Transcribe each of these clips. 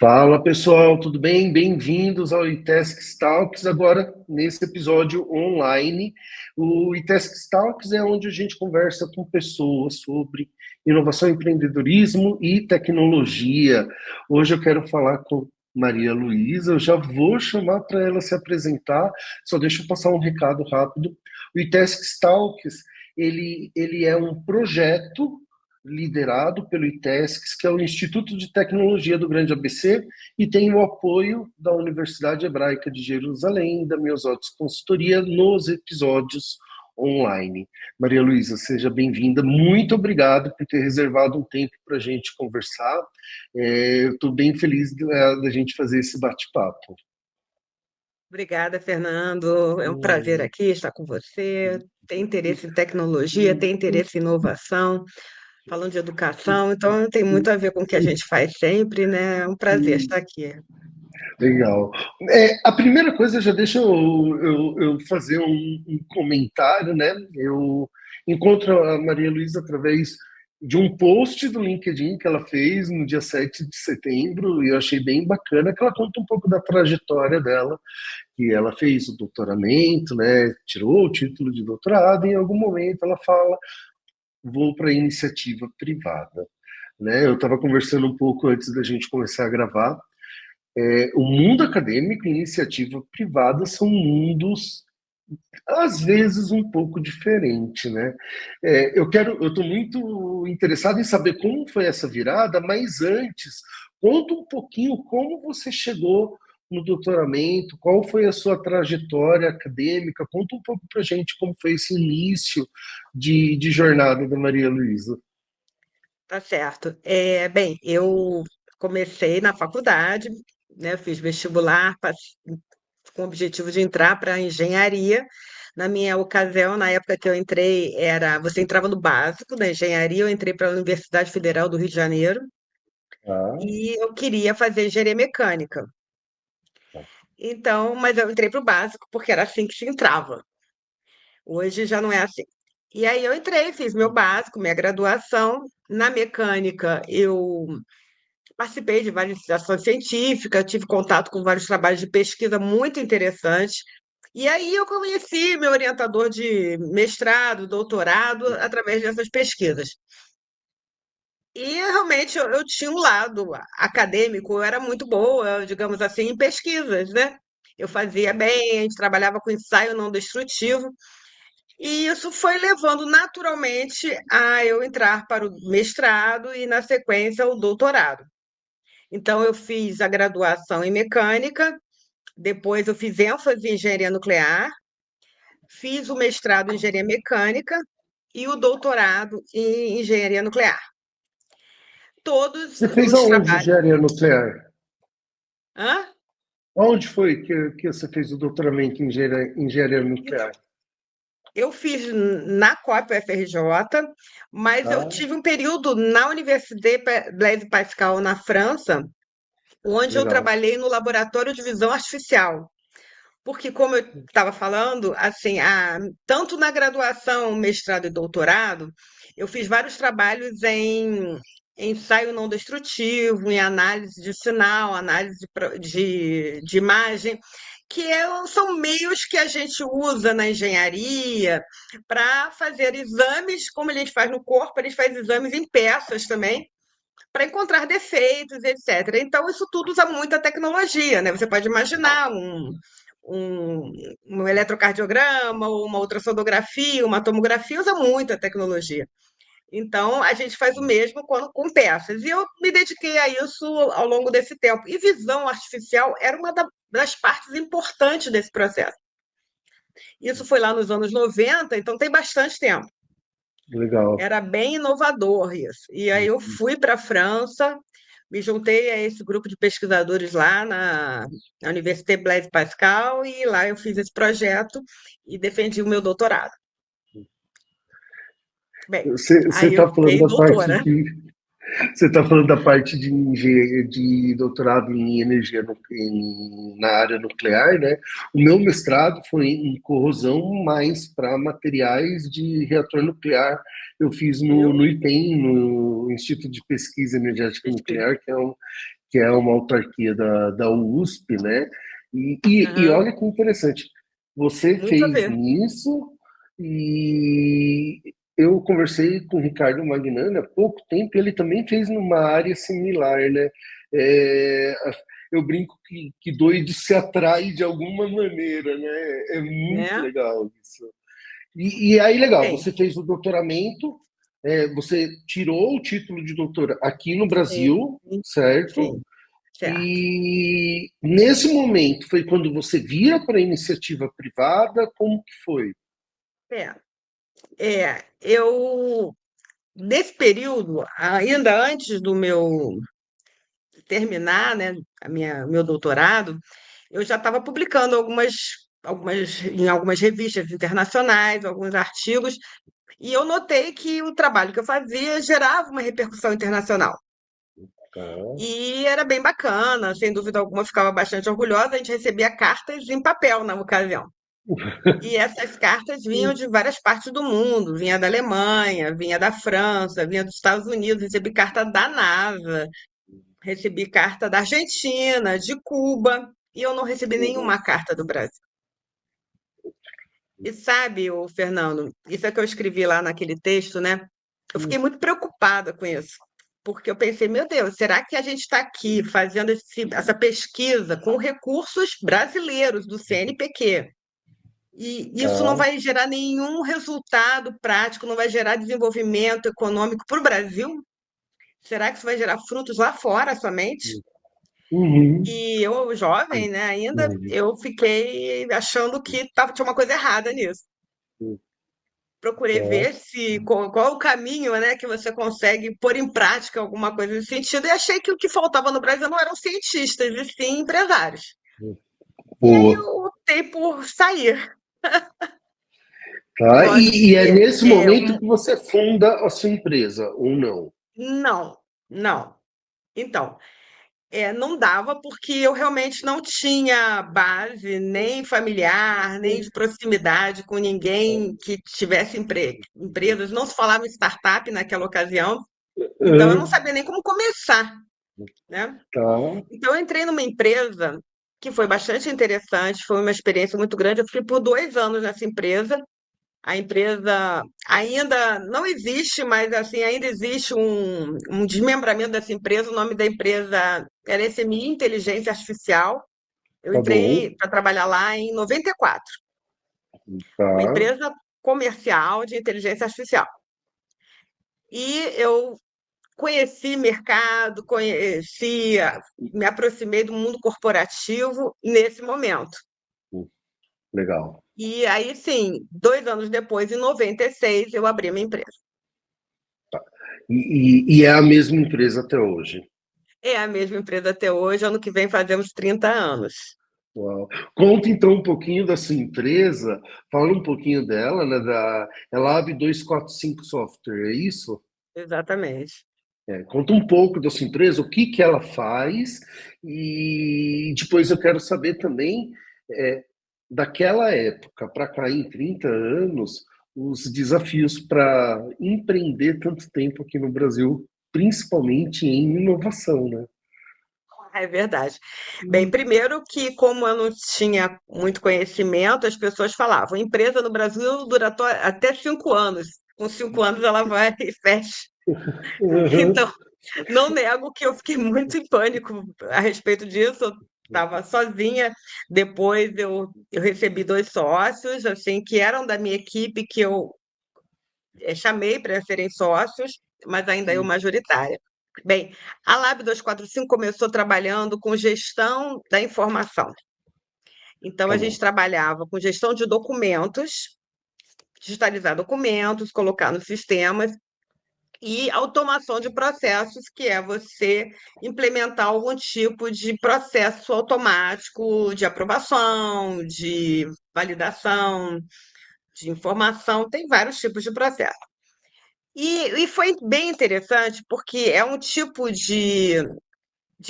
Fala pessoal, tudo bem? Bem-vindos ao iTask Talks, agora nesse episódio online. O iTask Talks é onde a gente conversa com pessoas sobre inovação, empreendedorismo e tecnologia. Hoje eu quero falar com Maria Luísa, eu já vou chamar para ela se apresentar, só deixa eu passar um recado rápido. O iTask Talks, ele é um projeto liderado pelo ITESC, que é o Instituto de Tecnologia do Grande ABC, e tem o apoio da Universidade Hebraica de Jerusalém e da Miosotis Consultoria nos episódios online. Maria Luísa, seja bem-vinda. Muito obrigado por ter reservado um tempo para a gente conversar. Eu estou bem feliz da gente fazer esse bate-papo. Obrigada, Fernando. É um prazer aqui estar com você. Tem interesse em tecnologia, tem interesse em inovação, falando de educação, então tem muito a ver com o que a gente faz sempre, né? É um prazer estar aqui. Legal. A primeira coisa, já deixa eu fazer um comentário, né? Eu encontro a Maria Luísa através de um post do LinkedIn que ela fez no dia 7 de setembro, e eu achei bem bacana que ela conta um pouco da trajetória dela, que ela fez o doutoramento, né? Tirou o título de doutorado, e em algum momento ela fala, vou para a iniciativa privada. Né? Eu estava conversando um pouco antes da gente começar a gravar. O mundo acadêmico e iniciativa privada são mundos, às vezes, um pouco diferentes, né? Eu estou muito interessado em saber como foi essa virada, mas antes, conta um pouquinho como você chegou no doutoramento, qual foi a sua trajetória acadêmica, conta um pouco para a gente como foi esse início de jornada da Maria Luísa. Tá certo. Bem, eu comecei na faculdade, né? Fiz vestibular com o objetivo de entrar para engenharia. Na minha ocasião, na época que eu entrei, você entrava no básico da engenharia, eu entrei para a Universidade Federal do Rio de Janeiro Ah, e eu queria fazer engenharia mecânica. Então, mas eu entrei para o básico porque era assim que se entrava. Hoje já não é assim. E aí eu entrei, fiz meu básico, minha graduação. Na mecânica, eu participei de várias iniciações científicas, tive contato com vários trabalhos de pesquisa muito interessantes. E aí eu conheci meu orientador de mestrado, doutorado, através dessas pesquisas. E realmente eu tinha um lado acadêmico, eu era muito boa, digamos assim, em pesquisas, né? Eu fazia bem, a gente trabalhava com ensaio não destrutivo. E isso foi levando naturalmente a eu entrar para o mestrado e, na sequência, o doutorado. Então, eu fiz a graduação em mecânica, depois eu fiz ênfase em engenharia nuclear, fiz o mestrado em engenharia mecânica e o doutorado em engenharia nuclear. Todos você fez os aonde trabalhos. engenharia nuclear? Hã? Onde foi que você fez o doutoramento em engenharia Então, nuclear? eu fiz na COP UFRJ, mas eu Ah, tive um período na Université Blaise Pascal, na França, onde eu legal. trabalhei no laboratório de visão artificial. Porque, como eu estava falando, assim, tanto na graduação, mestrado e doutorado, eu fiz vários trabalhos em ensaio não destrutivo, em análise de sinal, análise de imagem, são meios que a gente usa na engenharia para fazer exames, como a gente faz no corpo, a gente faz exames em peças também, para encontrar defeitos, etc. Então, isso tudo usa muita tecnologia, né? Você pode imaginar um, um eletrocardiograma, ou uma ultrassonografia, uma tomografia, usa muita tecnologia. Então, a gente faz o mesmo com peças. E eu me dediquei a isso ao longo desse tempo. E visão artificial era uma das partes importantes desse processo. Isso foi lá nos anos 90, então tem bastante tempo. Legal. Era bem inovador isso. E aí eu fui para a França, me juntei a esse grupo de pesquisadores lá na Université Blaise Pascal e lá eu fiz esse projeto e defendi o meu doutorado. Bem, Você aí eu está falando fiquei da parte doutora. de você está falando da parte de engenharia, de doutorado em energia na área nuclear, né? O meu mestrado foi em corrosão, mais para materiais de reator nuclear. Eu fiz no Viu? IPEM, no Instituto de Pesquisa Energética Pesquisa. Nuclear, que é uma autarquia da USP, né? E Aham. olha que interessante, você Muito a fez ver. nisso e eu conversei com o Ricardo Magnani há pouco tempo, ele também fez numa área similar, né? É, eu brinco que doido se atrai de alguma maneira, né? É muito Né? legal isso. E aí, legal, Sim, você fez o doutoramento, você tirou o título de doutora aqui no sim, Brasil, certo? sim, certo. E nesse momento foi quando você vira para a iniciativa privada, como que foi? É, eu, nesse período, ainda antes do meu terminar, né, meu doutorado, eu já estava publicando em algumas revistas internacionais, alguns artigos, e eu notei que o trabalho que eu fazia gerava uma repercussão internacional. Tá. E era bem bacana, sem dúvida alguma, eu ficava bastante orgulhosa. A gente recebia cartas em papel na ocasião. E essas cartas vinham de várias partes do mundo, vinha da Alemanha, vinha da França, vinha dos Estados Unidos, recebi carta da NASA, recebi carta da Argentina, de Cuba, e eu não recebi nenhuma carta do Brasil. E sabe, o Fernando, isso é que eu escrevi lá naquele texto, né? Eu fiquei muito preocupada com isso, porque eu pensei, meu Deus, será que a gente está aqui fazendo essa pesquisa com recursos brasileiros do CNPq? E isso não Tá. vai gerar nenhum resultado prático, não vai gerar desenvolvimento econômico para o Brasil? Será que isso vai gerar frutos lá fora somente? Uhum. E eu, jovem, né, ainda, Uhum. eu fiquei achando que tinha uma coisa errada nisso. Procurei Tá. ver se qual o caminho, né, que você consegue pôr em prática alguma coisa nesse sentido, e achei que o que faltava no Brasil não eram cientistas, e sim empresários. E aí Boa. eu optei por sair. Tá? Lógico E é que nesse momento que você funda a sua empresa, ou não? não, não. Então, não dava porque eu realmente não tinha base nem familiar, nem de proximidade com ninguém que tivesse empresas. Não se falava em startup naquela ocasião, então eu não Ah, sabia nem como começar, né? tá, Então eu entrei numa empresa que foi bastante interessante, foi uma experiência muito grande. Eu fiquei por 2 anos nessa empresa. A empresa ainda não existe, mas assim ainda existe um desmembramento dessa empresa. O nome da empresa era SMI Inteligência Artificial. Eu tá bom, entrei para trabalhar lá em 94, uma tá. empresa comercial de inteligência artificial. E eu conheci mercado, me aproximei do mundo corporativo nesse momento. Legal. E aí, sim, 2 anos depois, em 96, eu abri minha empresa. E é a mesma empresa até hoje. É a mesma empresa até hoje, ano que vem fazemos 30 anos. Uau. Conta então um pouquinho da sua empresa, fala um pouquinho dela, né? É Lab 245 Software, é isso? Exatamente. Conta um pouco da sua empresa, o que que ela faz, e depois eu quero saber também, é, daquela época para cá, em 30 anos, os desafios para empreender tanto tempo aqui no Brasil, principalmente em inovação, né? É verdade. Bem, primeiro que, como eu não tinha muito conhecimento, as pessoas falavam, empresa no Brasil dura até 5 anos. Com 5 anos ela vai e fecha. Uhum. Então, não nego que eu fiquei muito em pânico a respeito disso. Eu estava sozinha. Depois eu recebi 2 sócios, assim, que eram da minha equipe, que eu chamei para serem sócios, mas ainda eu majoritária. Bem, a Lab 245 começou trabalhando com gestão da informação. Então, Tá a gente bom. trabalhava com gestão de documentos, digitalizar documentos, colocar nos sistemas, e automação de processos, que é você implementar algum tipo de processo automático de aprovação, de validação, de informação, tem vários tipos de processo. E foi bem interessante, porque é um tipo de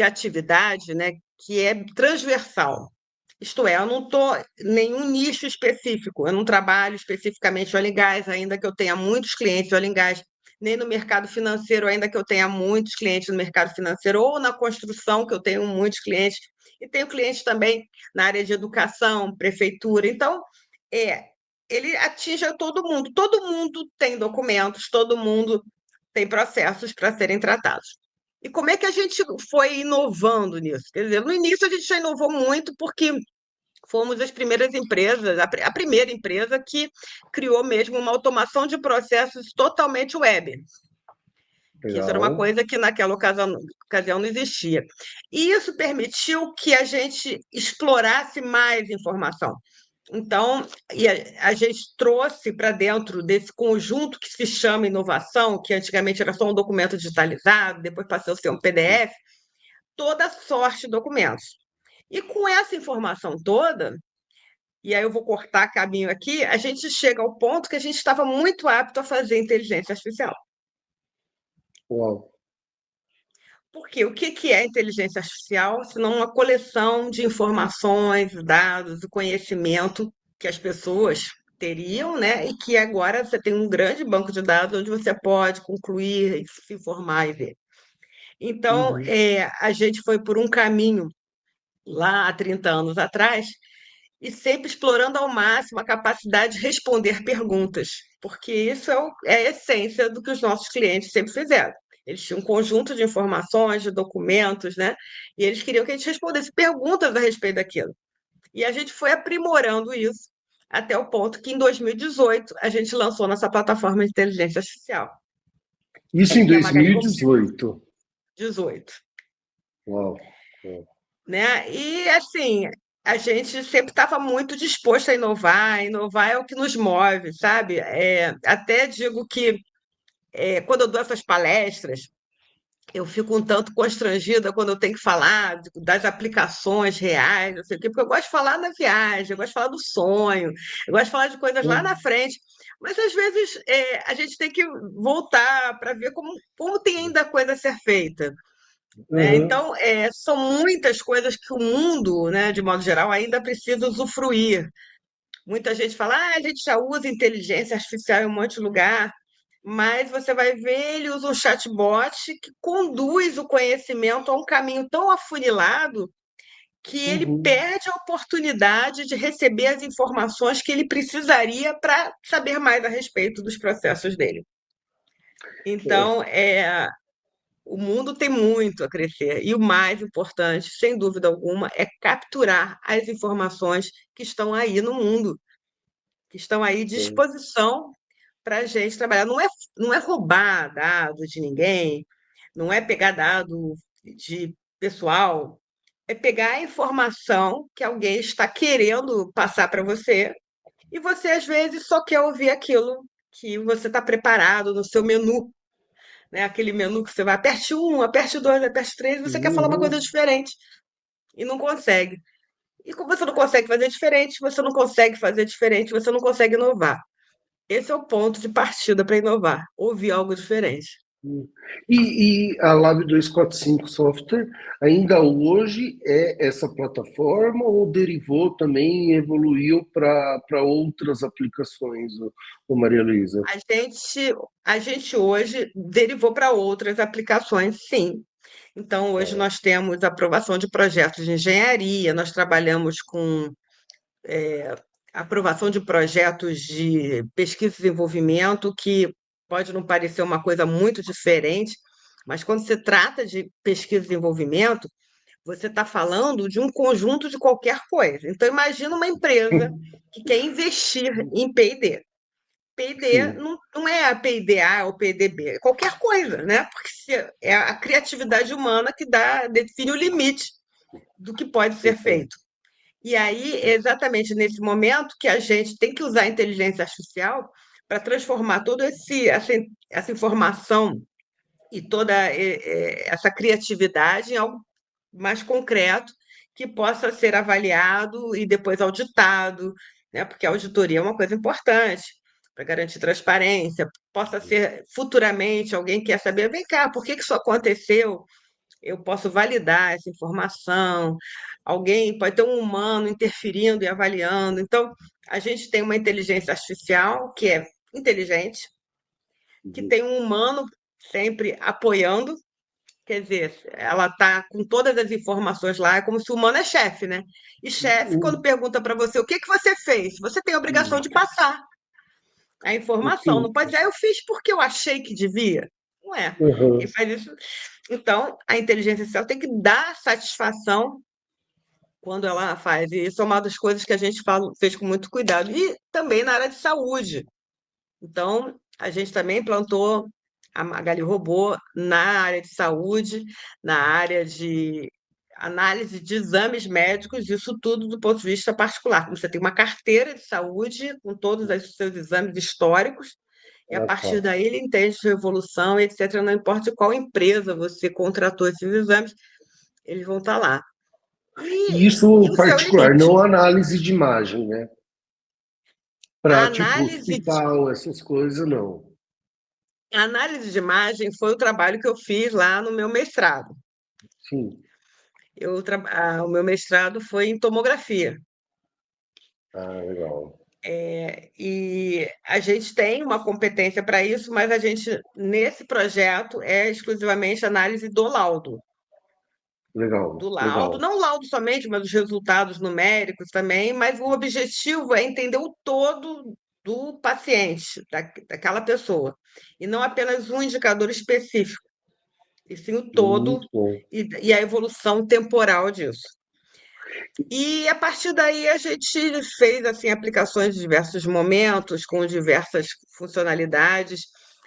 atividade, né, que é transversal. Isto é, eu não estou em nenhum nicho específico, eu não trabalho especificamente óleo e gás, ainda que eu tenha muitos clientes de óleo e gás, nem no mercado financeiro, ainda que eu tenha muitos clientes no mercado financeiro, ou na construção, que eu tenho muitos clientes, e tenho clientes também na área de educação, prefeitura. Então, é, ele atinge a todo mundo tem documentos, todo mundo tem processos para serem tratados. E como é que a gente foi inovando nisso? Quer dizer, no início a gente já inovou muito porque fomos as primeiras empresas, a primeira empresa que criou mesmo uma automação de processos totalmente web, que isso era uma Legal. coisa que naquela ocasião não existia. E isso permitiu que a gente explorasse mais informação. Então, a gente trouxe para dentro desse conjunto que se chama inovação, que antigamente era só um documento digitalizado, depois passou a ser um PDF, toda sorte de documentos. E com essa informação toda, e aí eu vou cortar caminho aqui, a gente chega ao ponto que a gente estava muito apto a fazer inteligência artificial. Uau. Porque o que é inteligência artificial, senão uma coleção de informações, dados e conhecimento que as pessoas teriam, né? E que agora você tem um grande banco de dados onde você pode concluir, se informar e ver. Então, Uhum. a gente foi por um caminho lá há 30 anos atrás, e sempre explorando ao máximo a capacidade de responder perguntas, porque isso é a essência do que os nossos clientes sempre fizeram. Eles tinham um conjunto de informações, de documentos, né? E eles queriam que a gente respondesse perguntas a respeito daquilo. E a gente foi aprimorando isso até o ponto que, em 2018, a gente lançou nossa plataforma de inteligência artificial, Isso em que é a Magali Conversa 2018. 18. Uau. Uau. Né? E assim, a gente sempre estava muito disposto a inovar é o que nos move, sabe? Até digo que quando eu dou essas palestras, eu fico um tanto constrangida quando eu tenho que falar das aplicações reais, não sei o quê, porque eu gosto de falar na viagem, eu gosto de falar do sonho, eu gosto de falar de coisas lá na frente, mas às vezes a gente tem que voltar para ver como tem ainda coisa a ser feita. Né? Uhum. Então, são muitas coisas que o mundo, né, de modo geral, ainda precisa usufruir. Muita gente fala, a gente já usa inteligência artificial em um monte de lugar, mas você vai ver, ele usa um chatbot que conduz o conhecimento a um caminho tão afunilado que ele Uhum. perde a oportunidade de receber as informações que ele precisaria para saber mais a respeito dos processos dele. É, Então, o mundo tem muito a crescer e o mais importante, sem dúvida alguma, é capturar as informações que estão aí no mundo, que estão aí à é. disposição para a gente trabalhar. Não é roubar dados de ninguém, não é pegar dado de pessoal, é pegar a informação que alguém está querendo passar para você e você, às vezes, só quer ouvir aquilo que você está preparado no seu menu, né? Aquele menu que você vai, aperte um, aperte dois, aperte três, você quer falar uma coisa Uhum. diferente e não consegue. E como você não consegue fazer diferente, você não consegue fazer diferente, você não consegue inovar. Esse é o ponto de partida para inovar, ouvir algo diferente. E a Lab 245 Software ainda hoje é essa plataforma ou derivou também e evoluiu para outras aplicações, o Maria Luísa? A gente hoje derivou para outras aplicações, sim. Então, hoje nós temos aprovação de projetos de engenharia, nós trabalhamos com aprovação de projetos de pesquisa e desenvolvimento, que pode não parecer uma coisa muito diferente, mas quando se trata de pesquisa e desenvolvimento, você está falando de um conjunto de qualquer coisa. Então, imagina uma empresa que quer investir em P&D. P&D Sim. não é a P&DA ou P&DB, é qualquer coisa, né? Porque é a criatividade humana que define o limite do que pode ser feito. E aí, é exatamente nesse momento que a gente tem que usar a inteligência artificial para transformar toda essa informação e toda essa criatividade em algo mais concreto que possa ser avaliado e depois auditado, né? Porque a auditoria é uma coisa importante para garantir transparência, possa ser futuramente alguém quer saber, vem cá, por que isso aconteceu? Eu posso validar essa informação, alguém pode ter um humano interferindo e avaliando. Então, a gente tem uma inteligência artificial que é inteligente, que Uhum. tem um humano sempre apoiando. Quer dizer, ela tá com todas as informações lá, é como se o humano é chefe, né? E chefe, quando Uhum. pergunta para você o que que você fez, você tem a obrigação Uhum. de passar a informação. Não pode Perfeito. dizer, eu fiz porque eu achei que devia. Não é. Quem Uhum. faz isso. Então, a inteligência artificial tem que dar satisfação quando ela faz. E isso é uma das coisas que a gente fez com muito cuidado. E também na área de saúde. Então, a gente também plantou a Magali Robô na área de saúde, na área de análise de exames médicos, isso tudo do ponto de vista particular. Você tem uma carteira de saúde com todos os seus exames históricos, e a Ah, partir tá. daí ele entende sua evolução, etc. Não importa qual empresa você contratou esses exames, eles vão estar lá. E E isso o seu particular, limite. não análise de imagem, né? A Para tipo análise hospital, essas coisas, não. A análise de imagem foi o trabalho que eu fiz lá no meu mestrado. Sim. O meu mestrado foi em tomografia. Ah, legal. E a gente tem uma competência para isso, mas a gente, nesse projeto, é exclusivamente análise do laudo. Legal, Do laudo, legal. não o laudo somente, mas os resultados numéricos também, mas o objetivo é entender o todo do paciente, daquela pessoa, e não apenas um indicador específico, e sim o todo Muito bom. e a evolução temporal disso. E a partir daí a gente fez assim aplicações de diversos momentos, com diversas funcionalidades,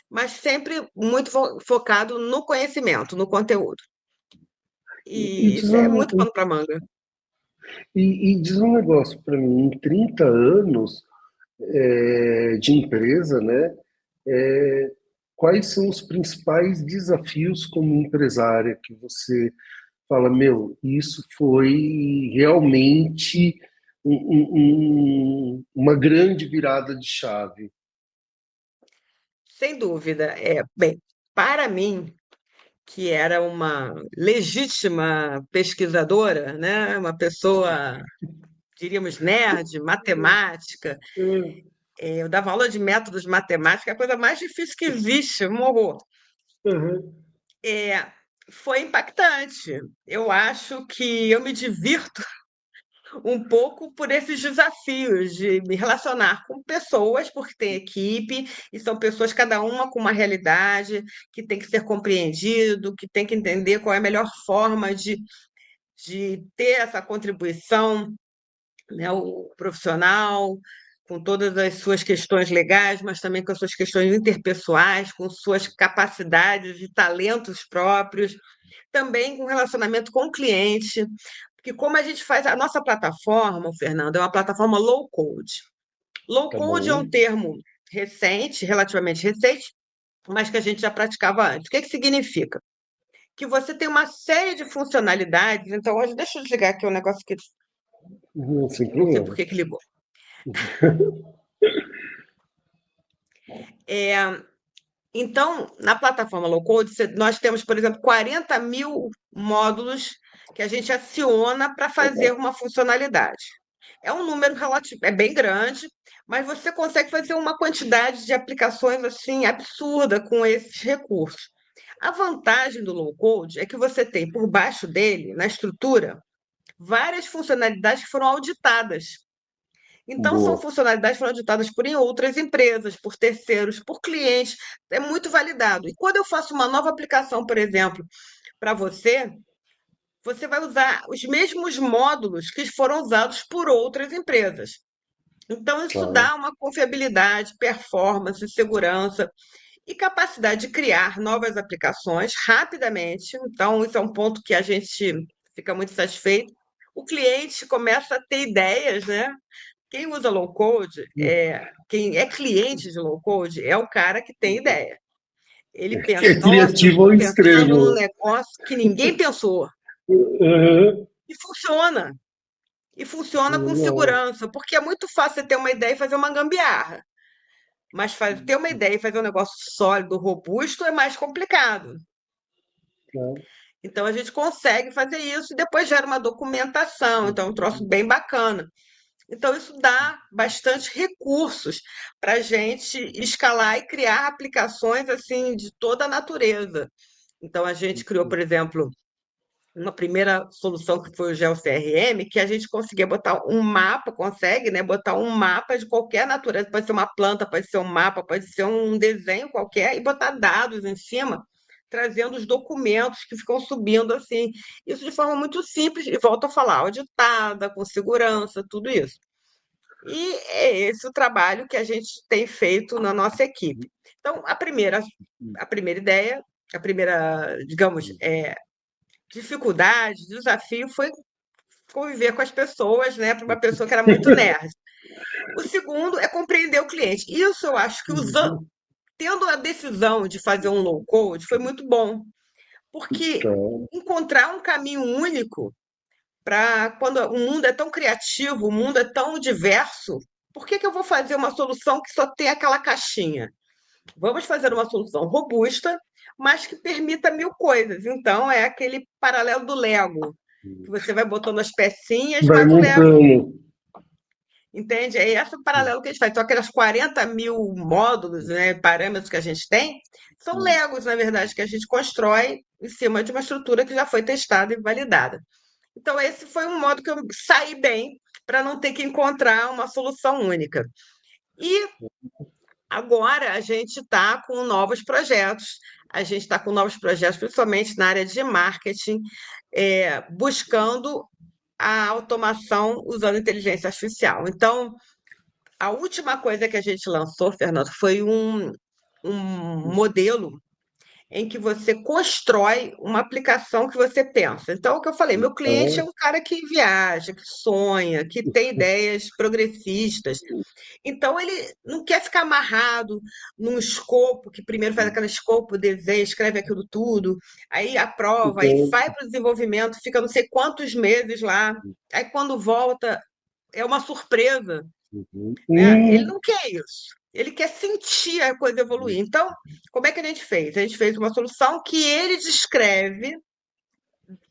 mas sempre muito focado no conhecimento, no conteúdo. E E é muito pano para manga. diz um negócio para mim, em 30 anos de empresa, né? é, Quais são os principais desafios como empresária que você fala, meu, isso foi realmente uma grande virada de chave? Sem dúvida. Bem, para mim, que era uma legítima pesquisadora, né? Uma pessoa, diríamos, nerd, matemática. Eu dava aula de métodos matemáticos, é a coisa mais difícil que existe, um horror. Uhum. É, foi impactante. Eu acho que eu me divirto um pouco por esses desafios de me relacionar com pessoas, porque tem equipe, e são pessoas, cada uma com uma realidade, que tem que ser compreendido, que tem que entender qual é a melhor forma de ter essa contribuição, né, o profissional, com todas as suas questões legais, mas também com as suas questões interpessoais, com suas capacidades e talentos próprios, também com relacionamento com o cliente, porque como a gente faz a nossa plataforma, Fernando, é uma plataforma low code. Low Tá code é bom? um termo recente, relativamente recente, mas que a gente já praticava antes. O que que significa? Que você tem uma série de funcionalidades. Então, hoje, deixa eu desligar aqui um negócio que Sem não sei por problema. que que ligou. É, então, na plataforma low code, nós temos, por exemplo, 40 mil módulos que a gente aciona para fazer uma funcionalidade. É um número relativo, é bem grande, mas você consegue fazer uma quantidade de aplicações assim absurda com esses recursos. A vantagem do low code é que você tem por baixo dele, na estrutura, várias funcionalidades que foram auditadas. Então, são Boa. funcionalidades que foram auditadas por em outras empresas, por terceiros, por clientes. É muito validado. E quando eu faço uma nova aplicação, por exemplo, para você, você vai usar os mesmos módulos que foram usados por outras empresas. Então, isso Tá. dá uma confiabilidade, performance, segurança e capacidade de criar novas aplicações rapidamente. Então, isso é um ponto que a gente fica muito satisfeito. O cliente começa a ter ideias, né? Quem usa low code, quem é cliente de low code, é o cara que tem ideia. Ele Que pensa, é nossa, eu criativo estou ao pensando num extremo. negócio que ninguém pensou. Uhum. E funciona. E funciona com Não, segurança, porque é muito fácil você ter uma ideia e fazer uma gambiarra. Mas ter uma ideia e fazer um negócio sólido, robusto, é mais complicado. tá. Então a gente consegue fazer isso e depois gera uma documentação. Então é um troço bem bacana. Então, isso dá bastante recursos para a gente escalar e criar aplicações assim de toda a natureza. Então, a gente criou, por exemplo, uma primeira solução que foi o GeoCRM, que a gente conseguia botar um mapa, consegue, né? Botar um mapa de qualquer natureza, pode ser uma planta, pode ser um mapa, pode ser um desenho qualquer, e botar dados em cima, trazendo os documentos que ficam subindo assim. Isso de forma muito simples, e volto a falar, auditada, com segurança, tudo isso. E é esse o trabalho que a gente tem feito na nossa equipe. Então, a primeira ideia, a primeira, digamos, dificuldade, desafio foi conviver com as pessoas, né, para uma pessoa que era muito nerd. O segundo é compreender o cliente. Isso eu acho que tendo a decisão de fazer um low code foi muito bom, porque Então, encontrar um caminho único para quando o mundo é tão criativo, o mundo é tão diverso, por que que eu vou fazer uma solução que só tem aquela caixinha? Vamos fazer uma solução robusta, mas que permita mil coisas. Então, é aquele paralelo do Lego, que você vai botando as pecinhas, vai mas o Lego, montando. entende? É esse o paralelo que a gente faz. Então, aquelas 40 mil módulos, né, parâmetros que a gente tem, são Legos, na verdade, que a gente constrói em cima de uma estrutura que já foi testada e validada. Então, esse foi um modo que eu saí bem para não ter que encontrar uma solução única. E agora a gente está com novos projetos. A gente está com novos projetos, principalmente na área de marketing, buscando a automação usando inteligência artificial. Então, a última coisa que a gente lançou, Fernando, foi um modelo em que você constrói uma aplicação que você pensa. Então, o que eu falei, meu cliente é Então, um cara que viaja, que sonha, que tem ideias progressistas. Então, ele não quer ficar amarrado num escopo, que primeiro faz aquele escopo, desenha, escreve aquilo tudo, aí aprova, aí então, vai para o desenvolvimento, fica não sei quantos meses lá, aí quando volta é uma surpresa, né? Ele hum, não quer isso. Ele quer sentir a coisa evoluir. Então, como é que a gente fez? A gente fez uma solução que ele descreve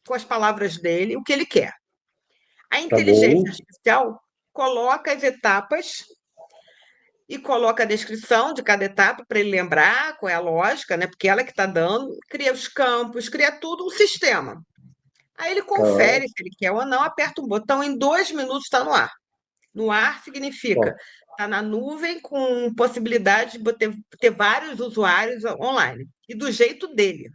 com as palavras dele o que ele quer. A tá inteligência bom. artificial coloca as etapas e coloca a descrição de cada etapa para ele lembrar qual é a lógica, né? Porque ela que está dando, cria os campos, cria tudo um sistema. Aí ele Tá, confere se ele quer ou não, aperta um botão, em 2 minutos está no ar. No ar significa ó, está na nuvem com possibilidade de ter vários usuários online e do jeito dele.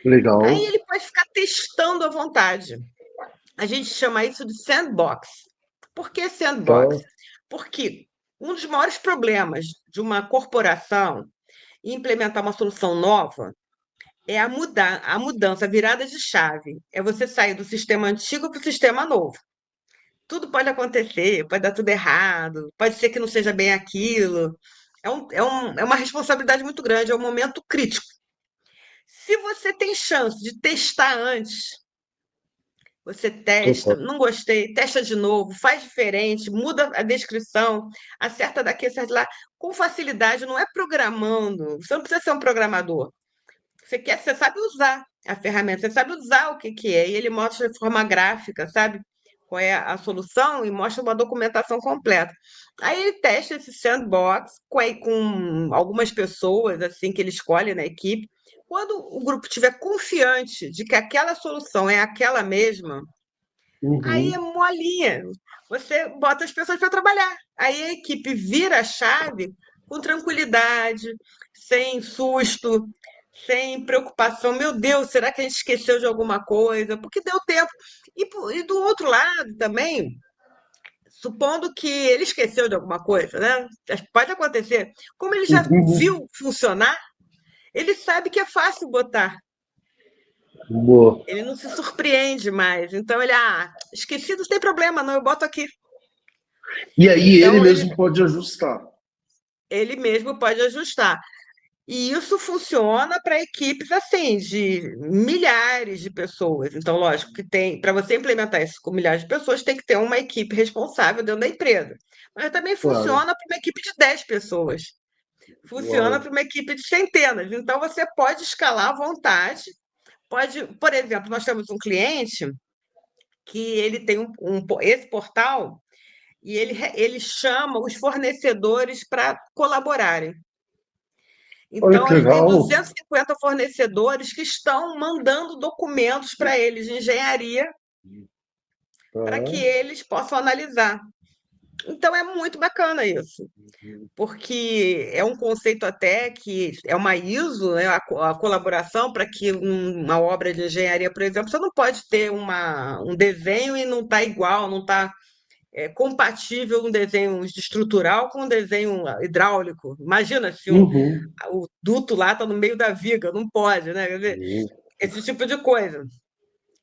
Aí legal. ele pode ficar testando à vontade. A gente chama isso de sandbox. Por que sandbox? Tá, Porque um dos maiores problemas de uma corporação implementar uma solução nova é a mudança, a virada de chave. É você sair do sistema antigo para o sistema novo. Tudo pode acontecer, pode dar tudo errado, pode ser que não seja bem aquilo. É uma responsabilidade muito grande, é um momento crítico. Se você tem chance de testar antes, você testa, total. não gostei, testa de novo, faz diferente, muda a descrição, acerta daqui, acerta de lá, com facilidade, não é programando. Você não precisa ser um programador. Você sabe usar a ferramenta, você sabe usar o que que é, e ele mostra de forma gráfica, sabe? Qual é a solução e mostra uma documentação completa. Aí ele testa esse sandbox com algumas pessoas, assim, que ele escolhe na equipe. Quando o grupo estiver confiante de que aquela solução é aquela mesma, aí é Uhum. molinha. Você bota as pessoas para trabalhar. Aí a equipe vira a chave com tranquilidade, sem susto, sem preocupação. Meu Deus, será que a gente esqueceu de alguma coisa? Porque deu tempo. E do outro lado também, supondo que ele esqueceu de alguma coisa, né? Pode acontecer. Como ele já Uhum. viu funcionar, ele sabe que é fácil botar. Boa. Ele não se surpreende mais. Então ele, esqueci, não tem problema, não, eu boto aqui. E aí ele Então ele mesmo pode ajustar. ele mesmo pode ajustar. E isso funciona para equipes assim, de milhares de pessoas. Então, lógico que tem, para você implementar isso com milhares de pessoas, tem que ter uma equipe responsável dentro da empresa. Mas também Claro. funciona para uma equipe de 10 pessoas. Funciona Uau. para uma equipe de centenas. Então, você pode escalar à vontade. Pode, por exemplo, nós temos um cliente que ele tem esse portal. e ele chama os fornecedores para colaborarem. Olha Então, que ele tem legal. 250 fornecedores que estão mandando documentos para eles de engenharia para que Tá. eles possam analisar. Então, é muito bacana isso, porque é um conceito até que é uma ISO, né, a colaboração para que uma obra de engenharia, por exemplo, você não pode ter um desenho e não está igual, não está compatível um desenho estrutural com um desenho hidráulico. Imagina se Uhum. o duto lá está no meio da viga, não pode, né? Quer dizer, Uhum. esse tipo de coisa.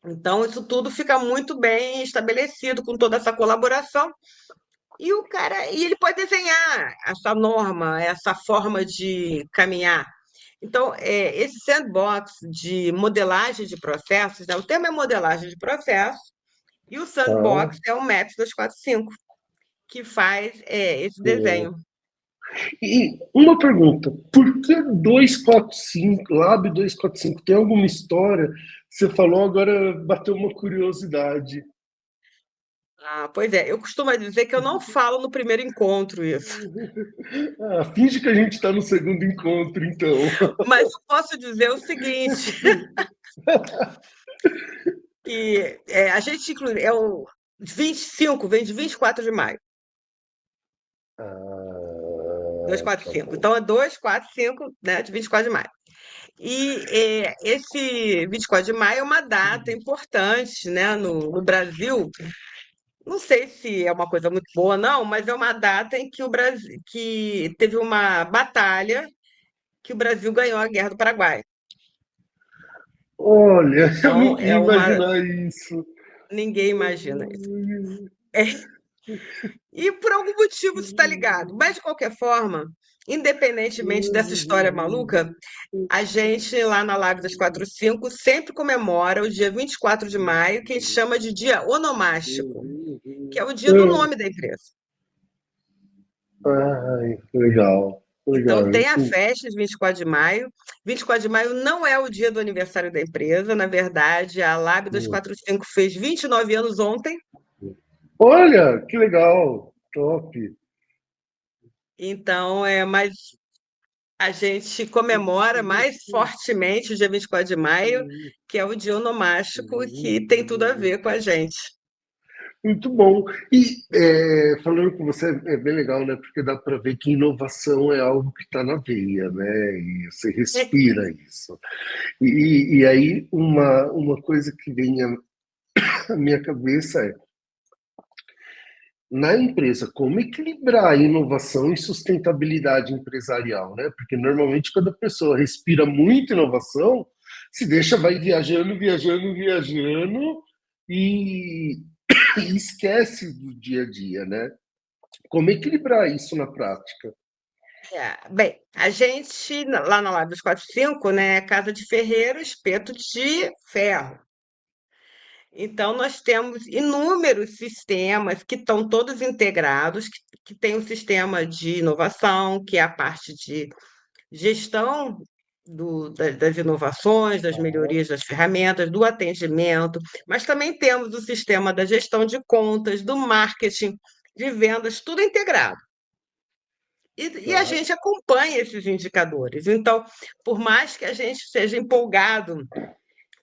Então, isso tudo fica muito bem estabelecido com toda essa colaboração. E ele pode desenhar essa norma, essa forma de caminhar. Então, esse sandbox de modelagem de processos, né? O termo é modelagem de processos, e o Tá. sandbox é o Maps 245 que faz esse Uhum. desenho. E uma pergunta, por que 245, Lab 245? Tem alguma história? Você falou, agora bateu uma curiosidade. Ah, pois é, eu costumo dizer que eu não falo no primeiro encontro isso, Ah, finge que a gente está no segundo encontro, então. mas eu posso dizer o seguinte, que a gente inclui, é o 25, vem de 24 de maio, Tá 245. bom. Então é 245, né, de 24 de maio. E esse 24 de maio é uma data importante, né, no Brasil. Não sei se é uma coisa muito boa, não, mas é uma data em que o Brasil, que teve uma batalha que o Brasil ganhou a Guerra do Paraguai. Olha, eu Então, nunca ia é uma. imaginar isso. Ninguém imagina isso. E por algum motivo isso está ligado. Mas, de qualquer forma, independentemente dessa história maluca, a gente, lá na Live das 45, sempre comemora o dia 24 de maio, que a gente chama de dia onomástico, que é o dia do nome da empresa. Ai, legal, Então, legal. tem a festa de 24 de maio. 24 de maio não é o dia do aniversário da empresa. Na verdade, a Lab 245 fez 29 anos ontem. Olha, que legal, top. Então, mas a gente comemora mais fortemente o dia 24 de maio, que é o dia onomástico, que tem tudo a ver com a gente. Muito bom. E falando com você é bem legal, né? Porque dá para ver que inovação é algo que está na veia, né? E você respira isso. E aí uma coisa que vem à minha cabeça é na empresa, como equilibrar a inovação e sustentabilidade empresarial, né? Porque normalmente quando a pessoa respira muito inovação, se deixa, vai viajando, viajando, viajando e, e esquece do dia a dia, né? Como equilibrar isso na prática? Bem, a gente, lá na Lab dos 45, né, é casa de ferreiro, espeto de ferro. Então, nós temos inúmeros sistemas que estão todos integrados, que tem o sistema de inovação, que é a parte de gestão das inovações, das melhorias das ferramentas, do atendimento, mas também temos o sistema da gestão de contas, do marketing, de vendas, tudo integrado. E a Tá? gente acompanha esses indicadores. Então, por mais que a gente seja empolgado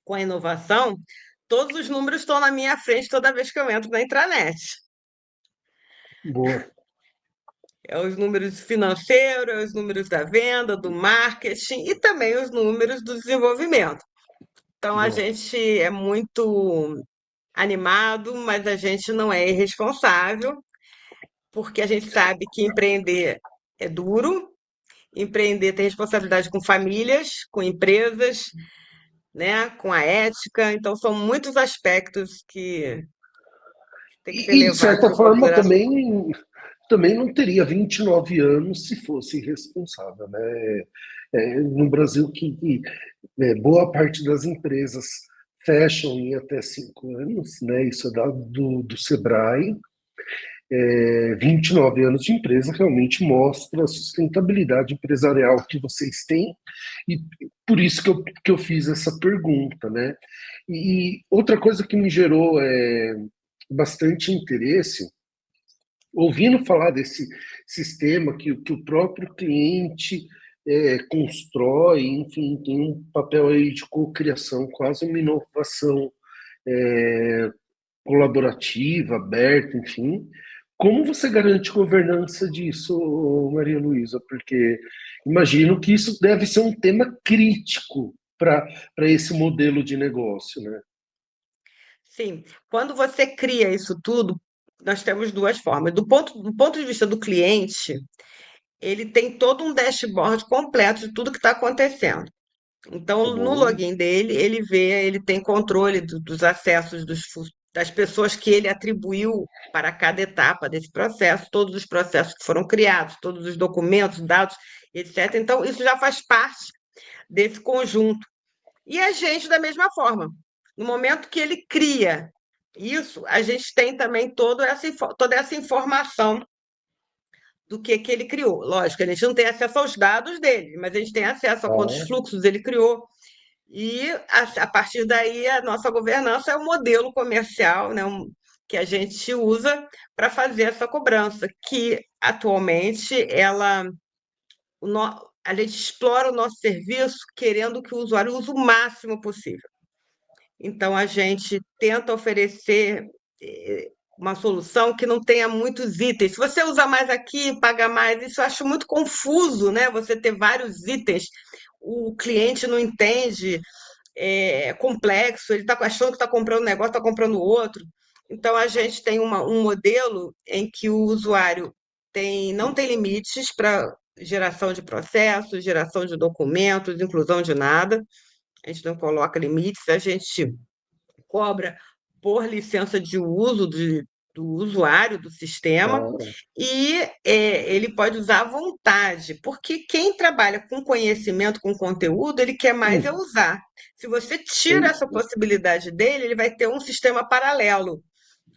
com a inovação, todos os números estão na minha frente toda vez que eu entro na intranet. Boa. É os números financeiros, é os números da venda, do marketing e também os números do desenvolvimento. Então a Boa. gente é muito animado, mas a gente não é irresponsável, porque a gente sabe que empreender é duro, empreender tem responsabilidade com famílias, com empresas, né, com a ética. Então são muitos aspectos que têm que ser E, de levados certa em forma, consideração. também não teria 29 anos se fosse irresponsável, né? No Brasil, boa parte das empresas fecham em até 5 anos, né? Isso é dado do Sebrae. 29 anos de empresa realmente mostra a sustentabilidade empresarial que vocês têm, e por isso que eu fiz essa pergunta, né? E outra coisa que me gerou bastante interesse ouvindo falar desse sistema que o próprio cliente constrói, enfim, tem um papel aí de cocriação, quase uma inovação é, colaborativa, aberta, enfim. Como você garante governança disso, Maria Luísa? Porque imagino que isso deve ser um tema crítico para esse modelo de negócio, né? Sim, quando você cria isso tudo, nós temos duas formas. Do ponto de vista do cliente, ele tem todo um dashboard completo de tudo que está acontecendo. Tá Então, no bom? login dele, ele vê, ele tem controle dos acessos das pessoas que ele atribuiu para cada etapa desse processo, todos os processos que foram criados, todos os documentos, dados, etc. Então, isso já faz parte desse conjunto. E a gente, da mesma forma, no momento que ele cria isso, a gente tem também toda essa informação do que ele criou. Lógico, a gente não tem acesso aos dados dele, mas a gente tem acesso a quantos Tá. fluxos ele criou, e a partir daí a nossa governança é o modelo comercial, né, que a gente usa para fazer essa cobrança, que atualmente a gente explora o nosso serviço querendo que o usuário use o máximo possível. Então a gente tenta oferecer uma solução que não tenha muitos itens. Se você usa mais aqui, paga mais, isso eu acho muito confuso, né? Você ter vários itens, o cliente não entende, é complexo, ele está achando que está comprando um negócio, está comprando outro. Então, a gente tem um modelo em que o usuário não tem limites para geração de processos, geração de documentos, inclusão de nada. A gente não coloca limites, a gente cobra por licença de uso do usuário do sistema, Tá. e ele pode usar à vontade, porque quem trabalha com conhecimento, com conteúdo, ele quer mais é Hum, usar. Se você tira essa eu- possibilidade dele, ele vai ter um sistema paralelo.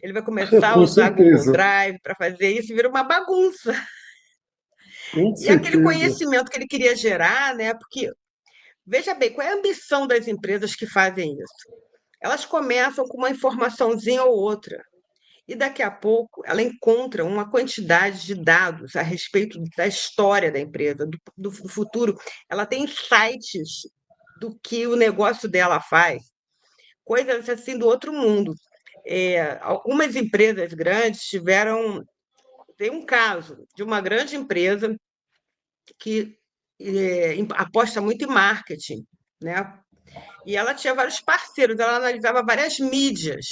Ele vai começar a com usar Google certeza, Drive para fazer isso e vira uma bagunça. com E aquele certeza. conhecimento que ele queria gerar, né? Porque, veja bem, qual é a ambição das empresas que fazem isso? Elas começam com uma informaçãozinha ou outra. E daqui a pouco ela encontra uma quantidade de dados a respeito da história da empresa, do futuro. Ela tem insights do que o negócio dela faz, coisas assim do outro mundo. Algumas empresas grandes tiveram. Tem um caso de uma grande empresa que aposta muito em marketing, né? E ela tinha vários parceiros, ela analisava várias mídias.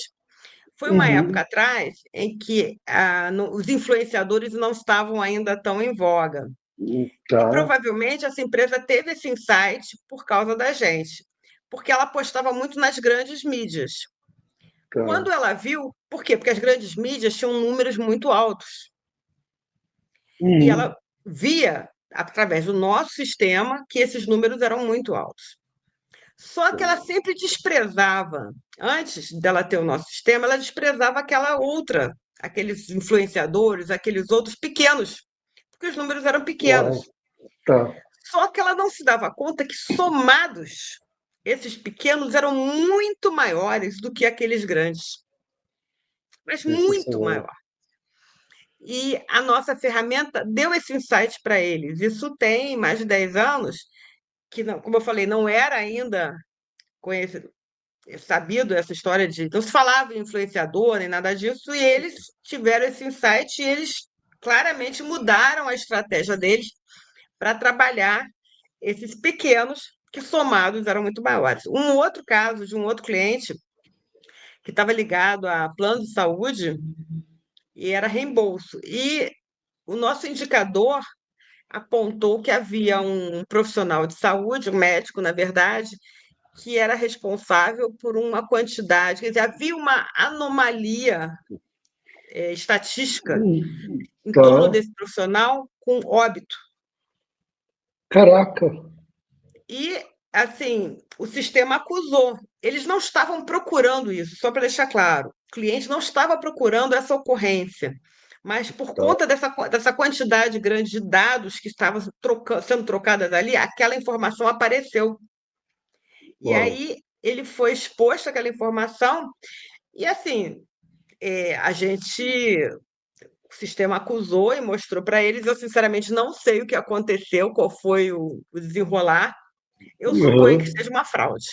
Foi uma época Uhum, atrás em que os influenciadores não estavam ainda tão em voga. E tá, provavelmente essa empresa teve esse insight por causa da gente, porque ela apostava muito nas grandes mídias. tá. Quando ela viu, por quê? Porque as grandes mídias tinham números muito altos. E Uhum, ela via, através do nosso sistema, que esses números eram muito altos. Só que ela sempre desprezava, antes dela ter o nosso sistema, ela desprezava aquela outra, aqueles influenciadores, aqueles outros pequenos, porque os números eram uau, pequenos. tá. Só que ela não se dava conta que, somados, esses pequenos eram muito maiores do que aqueles grandes, mas muito Sensacional. maior. E a nossa ferramenta deu esse insight para eles. Isso tem mais de 10 anos, que, não, como eu falei, não era ainda conhecido, sabido essa história de. Não se falava em influenciador nem nada disso, e eles tiveram esse insight e eles claramente mudaram a estratégia deles para trabalhar esses pequenos que somados eram muito maiores. Um outro caso de um outro cliente que estava ligado a plano de saúde e era reembolso. E o nosso indicador apontou que havia um profissional de saúde, um médico, na verdade, que era responsável por uma quantidade, quer dizer, havia uma anomalia estatística em torno Tá. desse profissional com óbito. Caraca. E, assim, o sistema acusou. Eles não estavam procurando isso, só para deixar claro. O cliente não estava procurando essa ocorrência, mas por Tá. conta dessa quantidade grande de dados que estavam sendo trocadas ali, aquela informação apareceu. E Uau. aí ele foi exposto àquela informação, e assim, a gente o sistema acusou e mostrou para eles. Eu, sinceramente, não sei o que aconteceu, qual foi o desenrolar. Eu suponho que Aham. seja uma fraude.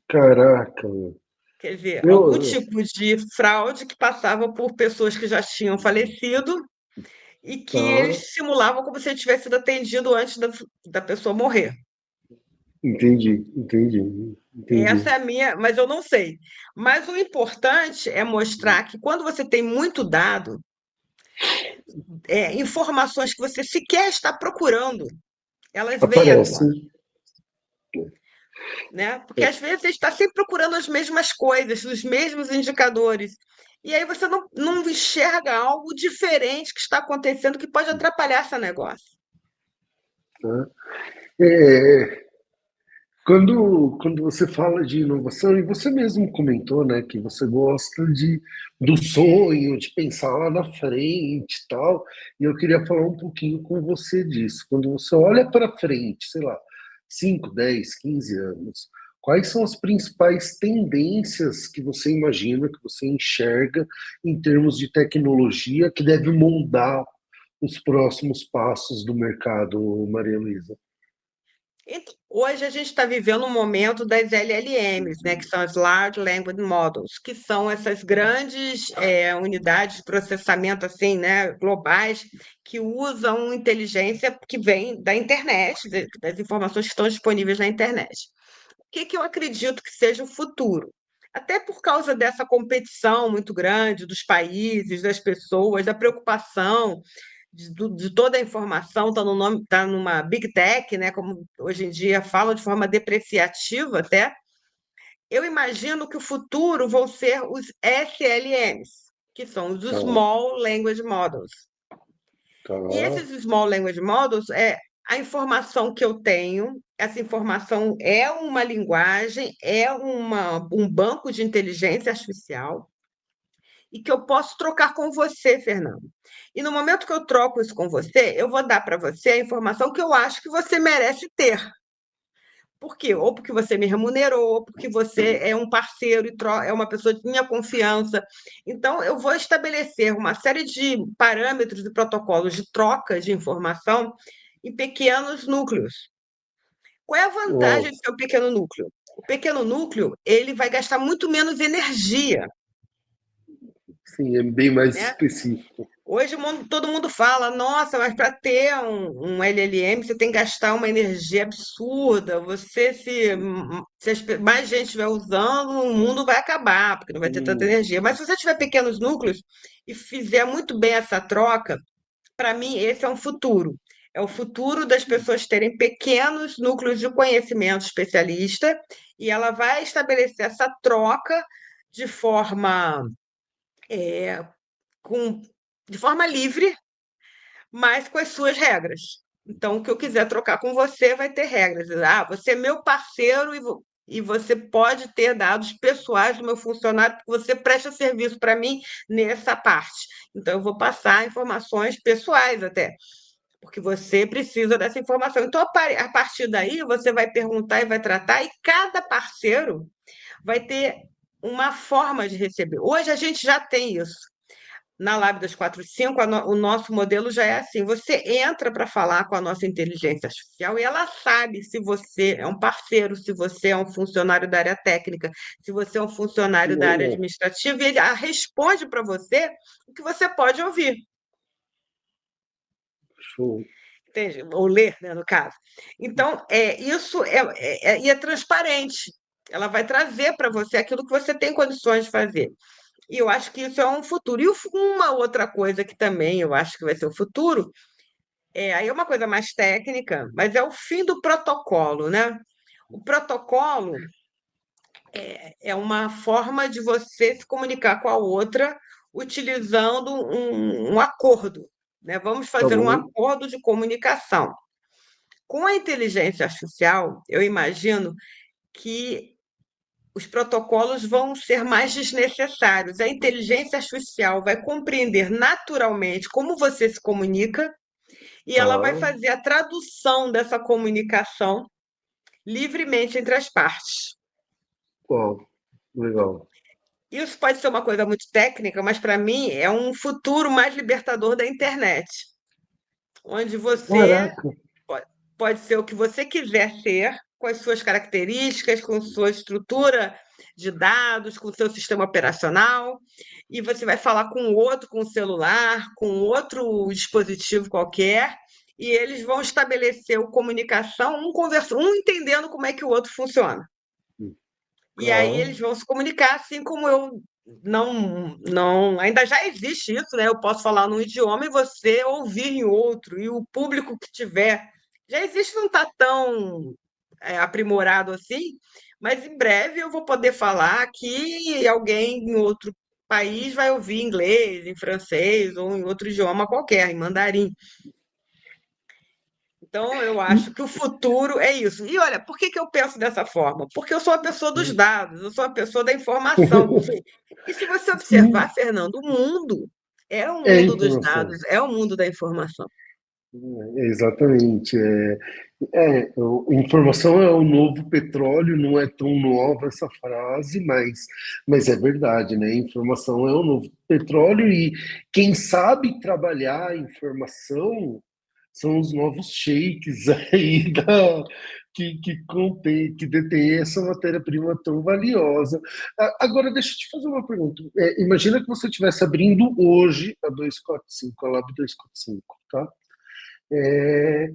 Caraca, meu. Quer dizer, algum Eu, tipo de fraude que passava por pessoas que já tinham falecido e que tá, eles simulavam como se ele tivesse sido atendido antes da pessoa morrer. entendi. Essa é a minha, mas eu não sei. Mas o importante é mostrar que quando você tem muito dado, informações que você sequer está procurando, elas vêm à Aparece. tona, né? Porque às vezes a gente está sempre procurando as mesmas coisas, os mesmos indicadores. E aí você não enxerga algo diferente que está acontecendo que pode atrapalhar seu negócio. Né? É, quando você fala de inovação, e você mesmo comentou, né, que você gosta do sonho, de pensar lá na frente e tal, e eu queria falar um pouquinho com você disso. Quando você olha para frente, sei lá, 5, 10, 15 anos, quais são as principais tendências que você imagina, que você enxerga em termos de tecnologia que deve moldar os próximos passos do mercado, Maria Luísa? Então, hoje a gente está vivendo um momento das LLMs, né, que são as Large Language Models, que são essas grandes unidades de processamento assim, né, globais, que usam inteligência que vem da internet, das informações que estão disponíveis na internet. O que que eu acredito que seja o futuro? Até por causa dessa competição muito grande dos países, das pessoas, da preocupação de toda a informação, está no nome, tá numa big tech, né? Como hoje em dia falam de forma depreciativa até. Eu imagino que o futuro vão ser os SLMs, que são os Tá, Small Language Models. tá, E esses Small Language Models é a informação que eu tenho, essa informação é uma linguagem, um banco de inteligência artificial, e que eu posso trocar com você, Fernando. E no momento que eu troco isso com você, eu vou dar para você a informação que eu acho que você merece ter. Por quê? Ou porque você me remunerou, ou porque você é um parceiro e é uma pessoa de minha confiança. Então, eu vou estabelecer uma série de parâmetros e protocolos de troca de informação em pequenos núcleos. Qual é a uau, vantagem de ser um pequeno núcleo? O pequeno núcleo ele vai gastar muito menos energia, sim, é bem mais né? específico. Hoje todo mundo fala, nossa, mas para ter um LLM você tem que gastar uma energia absurda. Se mais gente estiver usando, o mundo vai acabar, porque não vai ter tanta Hum, energia. Mas se você tiver pequenos núcleos e fizer muito bem essa troca, para mim esse é um futuro. É o futuro das pessoas terem pequenos núcleos de conhecimento especialista e ela vai estabelecer essa troca de forma, eh, com, de forma livre, mas com as suas regras. Então, o que eu quiser trocar com você vai ter regras. Ah, você é meu parceiro e você pode ter dados pessoais do meu funcionário, porque você presta serviço para mim nessa parte. Então, eu vou passar informações pessoais até, porque você precisa dessa informação. Então, a partir daí, você vai perguntar e vai tratar, e cada parceiro vai ter uma forma de receber. Hoje a gente já tem isso. Na Lab 245, o nosso modelo já é assim: você entra para falar com a nossa inteligência artificial e ela sabe se você é um parceiro, se você é um funcionário da área técnica, se você é um funcionário da área uau, administrativa, e ele responde para você o que você pode ouvir, show. entende? Ou ler, né, no caso. Então, isso e é transparente. Ela vai trazer para você aquilo que você tem condições de fazer. E eu acho que isso é um futuro. E uma outra coisa que também eu acho que vai ser o futuro, aí é uma coisa mais técnica, mas é o fim do protocolo, né? O protocolo é uma forma de você se comunicar com a outra utilizando um acordo, né? Vamos Tá fazer um bom? acordo de comunicação. Com a inteligência artificial, eu imagino que os protocolos vão ser mais desnecessários. A inteligência artificial vai compreender naturalmente como você se comunica e ela vai Tá. fazer a tradução dessa comunicação livremente entre as partes. Uau, legal. Isso pode ser uma coisa muito técnica, mas para mim é um futuro mais libertador da internet, onde você Caraca. pode, pode ser o que você quiser ser, com as suas características, com sua estrutura de dados, com o seu sistema operacional, e você vai falar com o outro, com o celular, com outro dispositivo qualquer, e eles vão estabelecer a comunicação, um conversando, um entendendo como é que o outro funciona. E aí Tá. eles vão se comunicar, assim como eu não, ainda já existe isso, né? Eu posso falar num idioma e você ouvir em outro, e o público que tiver. Já existe, não está tão aprimorado assim, mas em breve eu vou poder falar que alguém em outro país vai ouvir inglês, em francês ou em outro idioma qualquer, em mandarim. Então, eu acho que o futuro é isso. E olha, por que que eu penso dessa forma? Porque eu sou a pessoa dos dados, eu sou a pessoa da informação. E se você observar, Sim, Fernando, o mundo é o é mundo dos informação. dados, é o mundo da informação. Exatamente. Informação é o novo petróleo, não é tão nova essa frase, mas é verdade, né? Informação é o novo petróleo e quem sabe trabalhar a informação são os novos sheiks aí que detém essa matéria-prima tão valiosa. Agora, deixa eu te fazer uma pergunta. Imagina que você estivesse abrindo hoje a 245, a Lab 245, tá? É,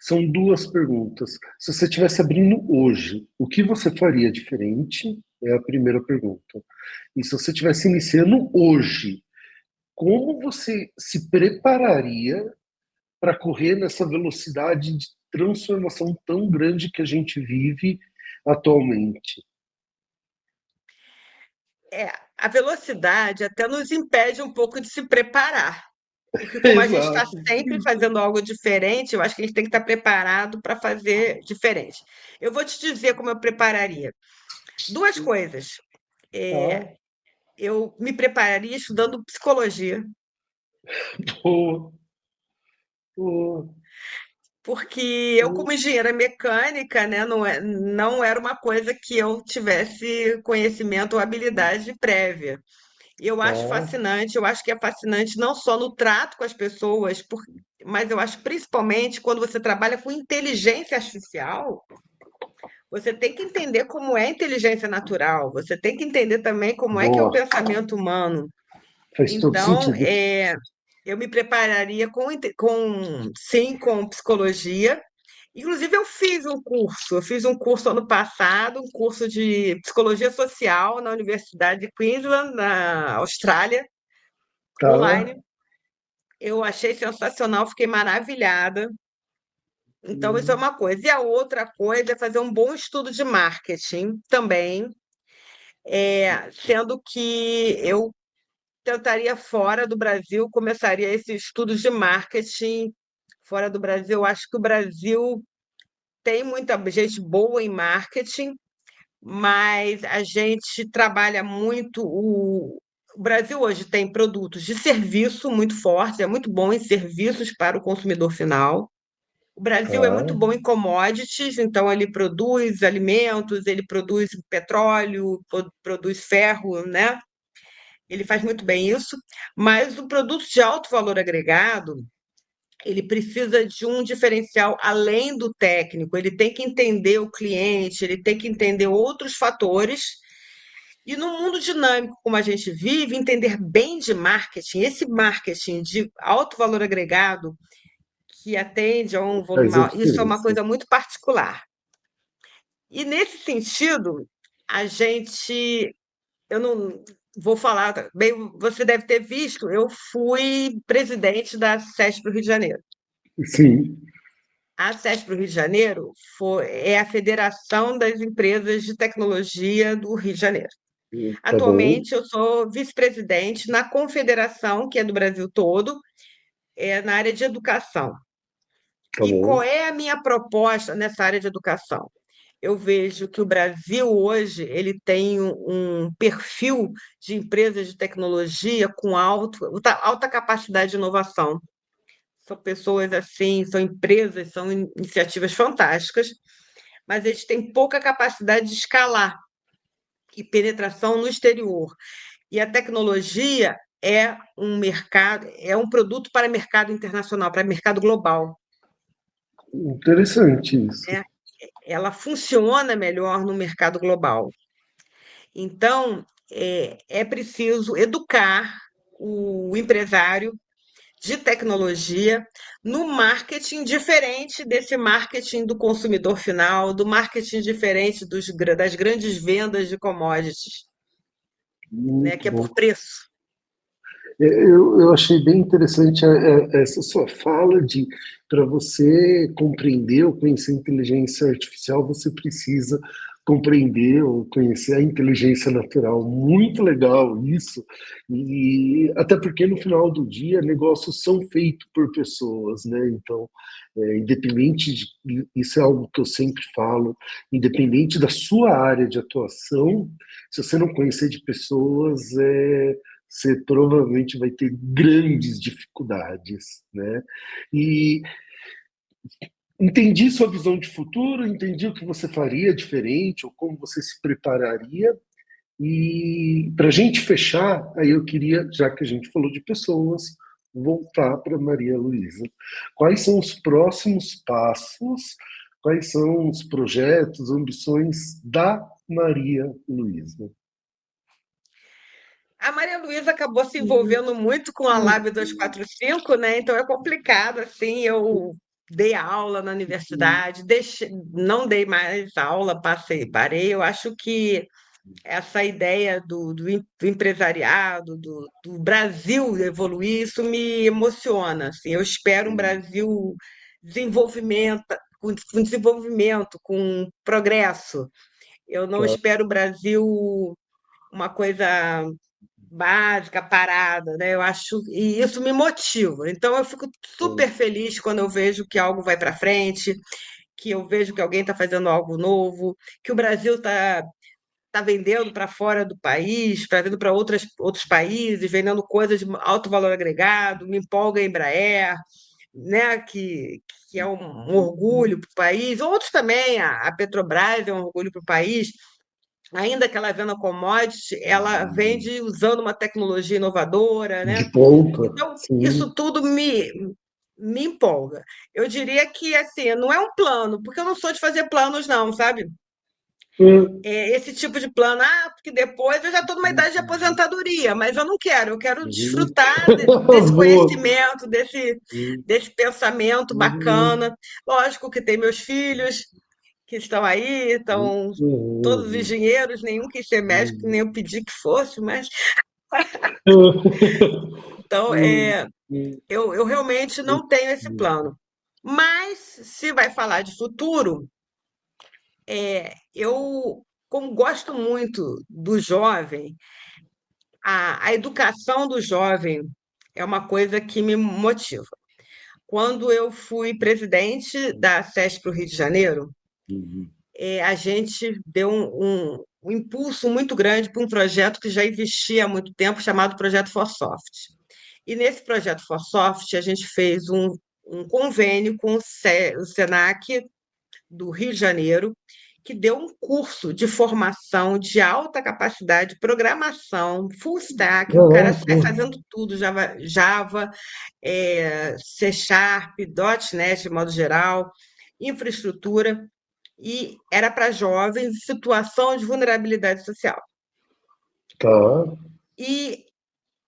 São duas perguntas. Se você estivesse abrindo hoje, o que você faria diferente? É a primeira pergunta. E se você estivesse iniciando hoje, como você se prepararia para correr nessa velocidade de transformação tão grande que a gente vive atualmente? É, a velocidade até nos impede um pouco de se preparar, porque como a gente está Exato. sempre fazendo algo diferente, eu acho que a gente tem que estar preparado para fazer diferente. Eu vou te dizer como eu prepararia. Duas coisas. É, Tá? eu me prepararia estudando psicologia, Boa, boa. porque eu, como engenheira mecânica, né, não era uma coisa que eu tivesse conhecimento ou habilidade prévia. E eu acho Tá? fascinante, eu acho que é fascinante não só no trato com as pessoas, mas eu acho principalmente quando você trabalha com inteligência artificial, você tem que entender como é a inteligência natural, você tem que entender também como é que é o Boa. pensamento humano. Faz todo Então, sentido. eu me prepararia sim, com psicologia. Inclusive, eu fiz um curso ano passado, um curso de psicologia social na Universidade de Queensland, na Austrália, Tá? online. Eu achei sensacional, fiquei maravilhada. Então, isso é uma coisa. E a outra coisa é fazer um bom estudo de marketing também, sendo que eu tentaria fora do Brasil, começaria esse estudo de marketing fora do Brasil. Eu acho que o Brasil tem muita gente boa em marketing, mas a gente trabalha muito. O Brasil hoje tem produtos de serviço muito fortes, é muito bom em serviços para o consumidor final. O Brasil é muito Tá? bom em commodities, então ele produz alimentos, ele produz petróleo, produz ferro, né? Ele faz muito bem isso, mas o produto de alto valor agregado, ele precisa de um diferencial além do técnico, ele tem que entender o cliente, ele tem que entender outros fatores. E no mundo dinâmico como a gente vive, entender bem de marketing, esse marketing de alto valor agregado, que atende a um volume Faz a maior, isso é uma diferença. coisa muito particular. E nesse sentido, a gente eu não vou falar, bem, você deve ter visto, eu fui presidente da SESC para o Rio de Janeiro. Sim. A SESC para o Rio de Janeiro é a Federação das Empresas de Tecnologia do Rio de Janeiro. Tá bom. Atualmente, eu sou vice-presidente na Confederação, que é do Brasil todo, na área de educação. Tá E bom. qual é a minha proposta nessa área de educação? Eu vejo que o Brasil hoje ele tem um perfil de empresas de tecnologia com alta capacidade de inovação. São pessoas assim, são empresas, são iniciativas fantásticas, mas eles têm pouca capacidade de escalar. e penetração no exterior. E a tecnologia é um mercado, é um produto para mercado internacional, para mercado global. Interessante isso. Né? Ela funciona melhor no mercado global. Então, é preciso educar o empresário de tecnologia no marketing diferente desse marketing do consumidor final, do marketing diferente das grandes vendas de commodities, né, Muito que é bom. por preço. Eu achei bem interessante essa sua fala de para você compreender ou conhecer a inteligência artificial, você precisa compreender ou conhecer a inteligência natural. Muito legal isso. E até porque no final do dia negócios são feitos por pessoas, né? Então, independente de, isso é algo que eu sempre falo, independente da sua área de atuação, se você não conhecer de pessoas, você provavelmente vai ter grandes dificuldades, né? E entendi sua visão de futuro, entendi o que você faria diferente ou como você se prepararia. E para a gente fechar, aí eu queria, já que a gente falou de pessoas, voltar para Maria Luísa. Quais são os próximos passos? Quais são os projetos, ambições da Maria Luísa? A Maria Luísa acabou se envolvendo muito com a Lab 245, né? Então é complicado, assim, eu dei aula na universidade, não dei mais aula, parei. Eu acho que essa ideia do empresariado, do Brasil evoluir, isso me emociona, assim. Eu espero um Brasil desenvolvimento, com desenvolvimento, com progresso. Eu não Tá, espero o Brasil uma coisa básica, parada, né? Eu acho, e isso me motiva. Então eu fico super feliz quando eu vejo que algo vai para frente, que eu vejo que alguém está fazendo algo novo, que o Brasil está vendendo para fora do país, para vendo para outros países, vendendo coisas de alto valor agregado, me empolga a Embraer, né? Que é um orgulho para o país, outros também, a Petrobras é um orgulho para o país. Ainda que ela venda commodity, ela vende usando uma tecnologia inovadora, de né? ponta, Então, sim. isso tudo me empolga. Eu diria que, assim, não é um plano, porque eu não sou de fazer planos, não, sabe? Esse tipo de plano, porque depois eu já estou numa idade de aposentadoria, mas eu não quero, eu quero desfrutar desse Boa. conhecimento, desse pensamento bacana. Lógico que tem meus filhos que estão aí, estão todos os engenheiros, nenhum quis ser médico, nem eu pedi que fosse, mas então eu realmente não tenho esse plano. Mas se vai falar de futuro, eu, como gosto muito do jovem, a educação do jovem é uma coisa que me motiva. Quando eu fui presidente da SESC para o Rio de Janeiro, a gente deu um impulso muito grande para um projeto que já existia há muito tempo, chamado Projeto ForSoft. E nesse Projeto ForSoft, a gente fez um convênio com o SENAC do Rio de Janeiro, que deu um curso de formação de alta capacidade, programação, full stack, o cara sai Caraca. fazendo tudo, Java, C Sharp, .NET de modo geral, infraestrutura, e era para jovens em situação de vulnerabilidade social. Tá. E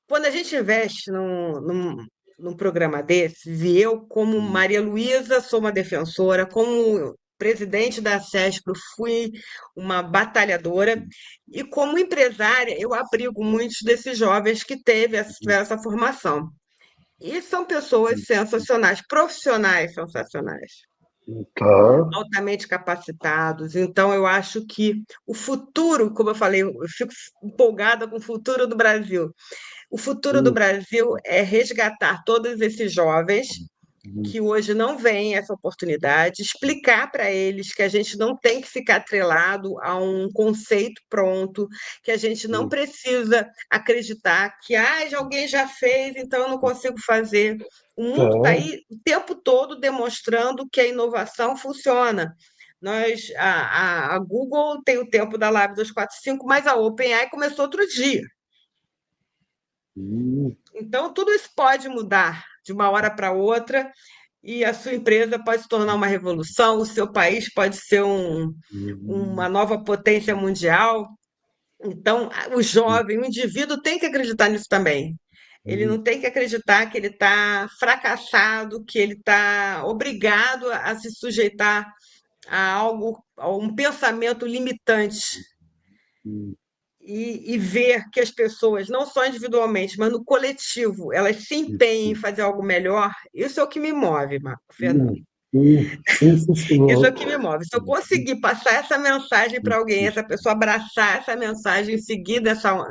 quando a gente investe num programa desses, e eu, como Maria Luísa, sou uma defensora, como presidente da SESPRO, fui uma batalhadora, e como empresária, eu abrigo muitos desses jovens que tiveram essa formação. E são pessoas sensacionais, profissionais sensacionais, Tá. altamente capacitados. Então, eu acho que o futuro, como eu falei, eu fico empolgada com o futuro do Brasil. O futuro do Brasil é resgatar todos esses jovens que hoje não veem essa oportunidade, explicar para eles que a gente não tem que ficar atrelado a um conceito pronto, que a gente não precisa acreditar que alguém já fez, então eu não consigo fazer. O mundo está Tá. aí o tempo todo demonstrando que a inovação funciona. A Google tem o tempo da Lab 245, mas a OpenAI começou outro dia. Hum, Então, tudo isso pode mudar de uma hora para outra e a sua empresa pode se tornar uma revolução, o seu país pode ser uma hum, nova potência mundial. Então, o jovem, o indivíduo tem que acreditar nisso também. Ele hum, não tem que acreditar que ele está fracassado, que ele está obrigado a se sujeitar a algo, a um pensamento limitante hum. e ver que as pessoas, não só individualmente, mas no coletivo, elas se empenhem em Isso. fazer algo melhor. Isso é o que me move, Marco Fernando. Isso é o Sensacional. que me move. Se eu conseguir passar essa mensagem para alguém, essa pessoa abraçar essa mensagem e seguir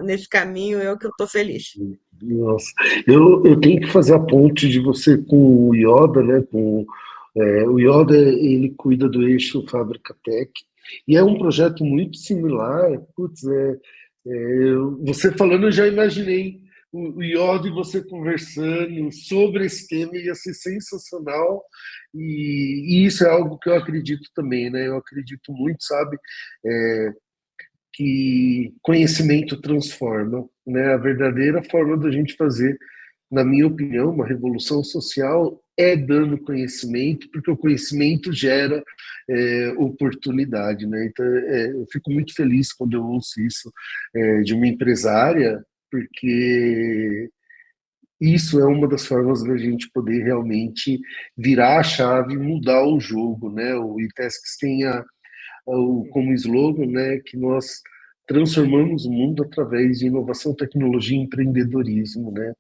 nesse caminho, eu que estou feliz. Nossa, eu tenho que fazer a ponte de você com o Yoda, né? O Yoda, ele cuida do eixo Fábrica Tech, e é um projeto muito similar. Putz, você falando, eu já imaginei o Yoda e você conversando sobre esse tema, ia ser sensacional, e isso é algo que eu acredito também, né? Eu acredito muito, sabe? Que conhecimento transforma, né? A verdadeira forma da gente fazer, na minha opinião, uma revolução social é dando conhecimento, porque o conhecimento gera oportunidade, né? Então, eu fico muito feliz quando eu ouço isso de uma empresária, porque isso é uma das formas da gente poder realmente virar a chave e mudar o jogo, né? O iTasks tem como slogan, né, que nós transformamos o mundo através de inovação, tecnologia e empreendedorismo, né?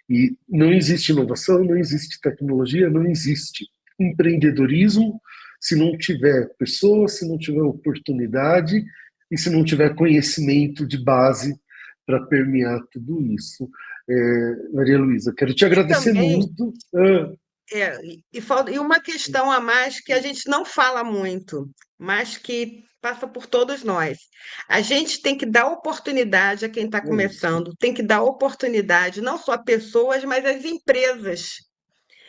E não existe inovação, não existe tecnologia, não existe empreendedorismo se não tiver pessoas, se não tiver oportunidade e se não tiver conhecimento de base para permear tudo isso. Maria Luísa, quero te E agradecer também, muito. e uma questão a mais que a gente não fala muito, mas que passa por todos nós. A gente tem que dar oportunidade a quem está É isso, começando, tem que dar oportunidade não só a pessoas, mas às empresas.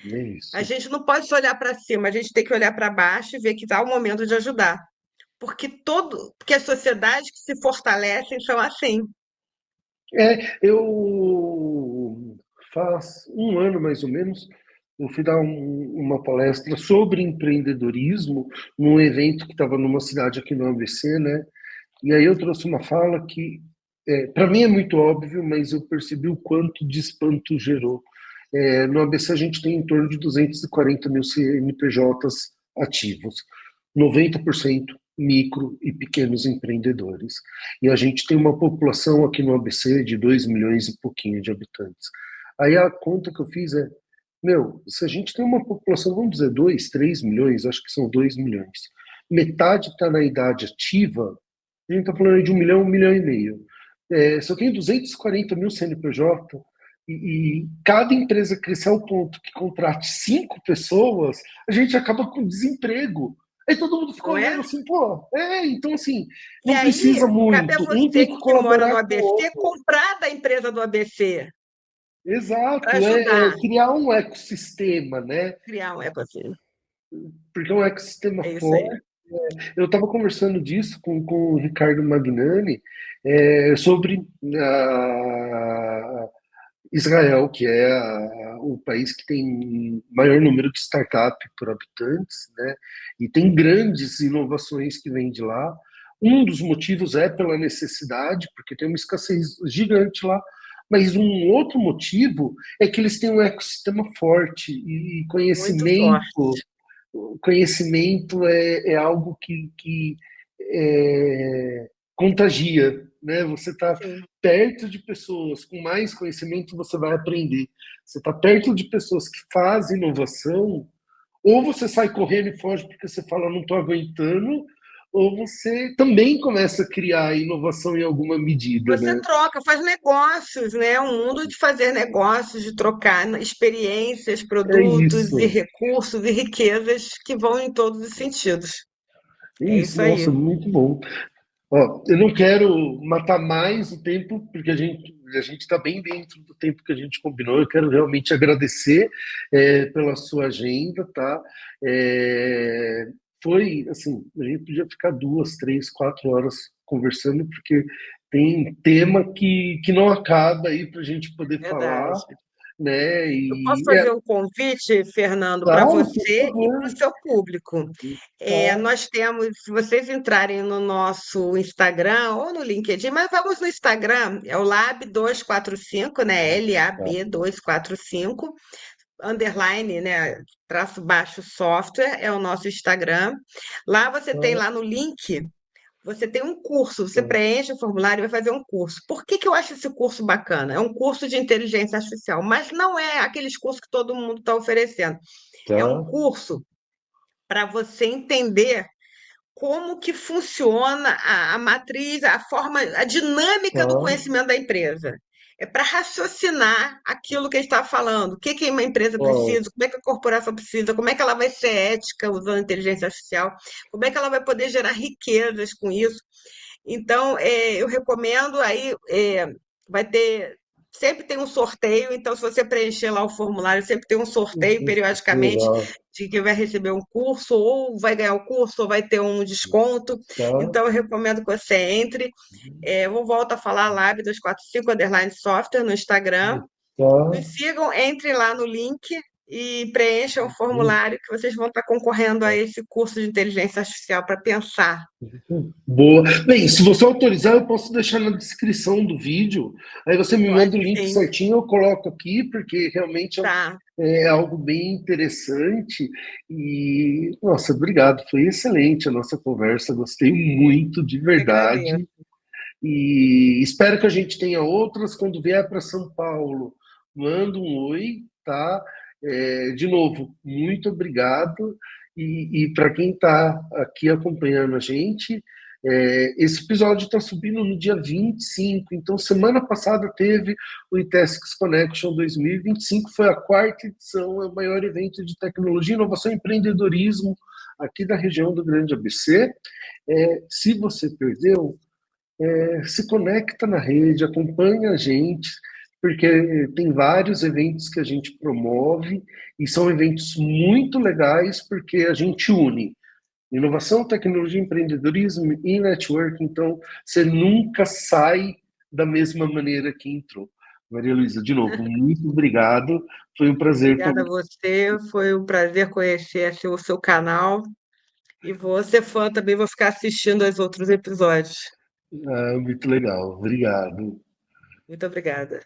é A isso. gente não pode só olhar para cima, a gente tem que olhar para baixo e ver que está o momento de ajudar. Porque as sociedades que se fortalecem são assim. Eu faz um ano mais ou menos, eu fui dar uma palestra sobre empreendedorismo num evento que estava numa cidade aqui no ABC, né? E aí eu trouxe uma fala que, para mim é muito óbvio, mas eu percebi o quanto de espanto gerou. No ABC a gente tem em torno de 240 mil CNPJs ativos, 90% micro e pequenos empreendedores. E a gente tem uma população aqui no ABC de 2 milhões e pouquinho de habitantes. Aí a conta que eu fiz meu, se a gente tem uma população, vamos dizer, 2, 3 milhões, acho que são 2 milhões, metade está na idade ativa, a gente está falando de 1 milhão e meio. Se eu tenho 240 mil CNPJ e cada empresa crescer ao ponto que contrate 5 pessoas, a gente acaba com desemprego. Aí todo mundo fica Não é? olhando assim, pô, então assim, E não aí, precisa cabe a muito, um você tem que que mora no colaborar com o ABC outro. comprar da empresa do ABC para Exato, ajudar criar um ecossistema, né? a criar um ecossistema. Porque é um ecossistema É isso aí. forte. Eu estava conversando disso com o Ricardo Magnani sobre Israel, que é o país que tem maior número de startups por habitantes, né? E tem grandes inovações que vêm de lá. Um dos motivos é pela necessidade, porque tem uma escassez gigante lá, mas um outro motivo é que eles têm um ecossistema forte e Muito forte. conhecimento é algo que contagia, né? Você está Sim. perto de pessoas com mais conhecimento, você vai aprender. Você está perto de pessoas que fazem inovação, ou você sai correndo e foge porque você fala, não estou aguentando, ou você também começa a criar inovação em alguma medida, Você né? troca, faz negócios, né? Um mundo de fazer negócios, de trocar experiências, É produtos e isso. recursos e riquezas que vão em todos os sentidos. É É isso, isso aí. nossa, muito bom. Ó, eu não quero matar mais o tempo, porque a gente está bem dentro do tempo que a gente combinou. Eu quero realmente agradecer pela sua agenda, tá? É, foi assim, a gente podia ficar 2, 3, 4 horas conversando, porque tem tema que não acaba aí para a gente poder falar, Verdade. né? Eu posso E fazer um convite, Fernando, para claro, por você e para o favor, seu público. tá, Nós temos, se vocês entrarem no nosso Instagram ou no LinkedIn, mas vamos no Instagram, é o Lab245, né? tá, LAB245, underline, né? Traço baixo software, é o nosso Instagram. Lá você tem tá, lá no link. Você tem um curso, você tá, preenche o formulário e vai fazer um curso. Por que que eu acho esse curso bacana? É um curso de inteligência artificial, mas não é aqueles cursos que todo mundo está oferecendo. É um tá, curso para você entender como que funciona a matriz, a forma, a dinâmica do tá, conhecimento da empresa. É para raciocinar aquilo que a gente está falando. O que que uma empresa ó, precisa, como é que a corporação precisa, como é que ela vai ser ética usando a inteligência artificial, como é que ela vai poder gerar riquezas com isso. Então, eu recomendo aí, vai ter, sempre tem um sorteio, então se você preencher lá o formulário, sempre tem um sorteio periodicamente legal, de que vai receber um curso, ou vai ganhar o curso, ou vai ter um desconto. tá, Então, eu recomendo que você entre. Eu volto a falar Lab245 underline software no Instagram. Nos tá. sigam, entrem lá no link e preencham o formulário que vocês vão estar concorrendo a esse curso de inteligência artificial para pensar. Boa. Bem, se você autorizar, eu posso deixar na descrição do vídeo. Aí você me manda o Pode link sim, certinho, eu coloco aqui, porque realmente tá? é algo bem interessante. E, nossa, obrigado. Foi excelente a nossa conversa. Gostei muito, de Que agradeço. verdade. E espero que a gente tenha outras quando vier para São Paulo. Manda um oi, tá? De novo, muito obrigado. E para quem está aqui acompanhando a gente, esse episódio está subindo no dia 25. Então, semana passada teve o ITESX Connection 2025, foi a quarta edição, é o maior evento de tecnologia, inovação e empreendedorismo aqui da região do Grande ABC. Se você perdeu, se conecta na rede, acompanha a gente, porque tem vários eventos que a gente promove e são eventos muito legais porque a gente une inovação, tecnologia, empreendedorismo e network. Então, você nunca sai da mesma maneira que entrou. Maria Luísa, de novo, muito obrigado. Foi um prazer. Obrigada a você, foi um prazer conhecer assim, o seu canal e vou ser fã também, vou ficar assistindo aos outros episódios. Muito legal. Obrigado. Muito obrigada.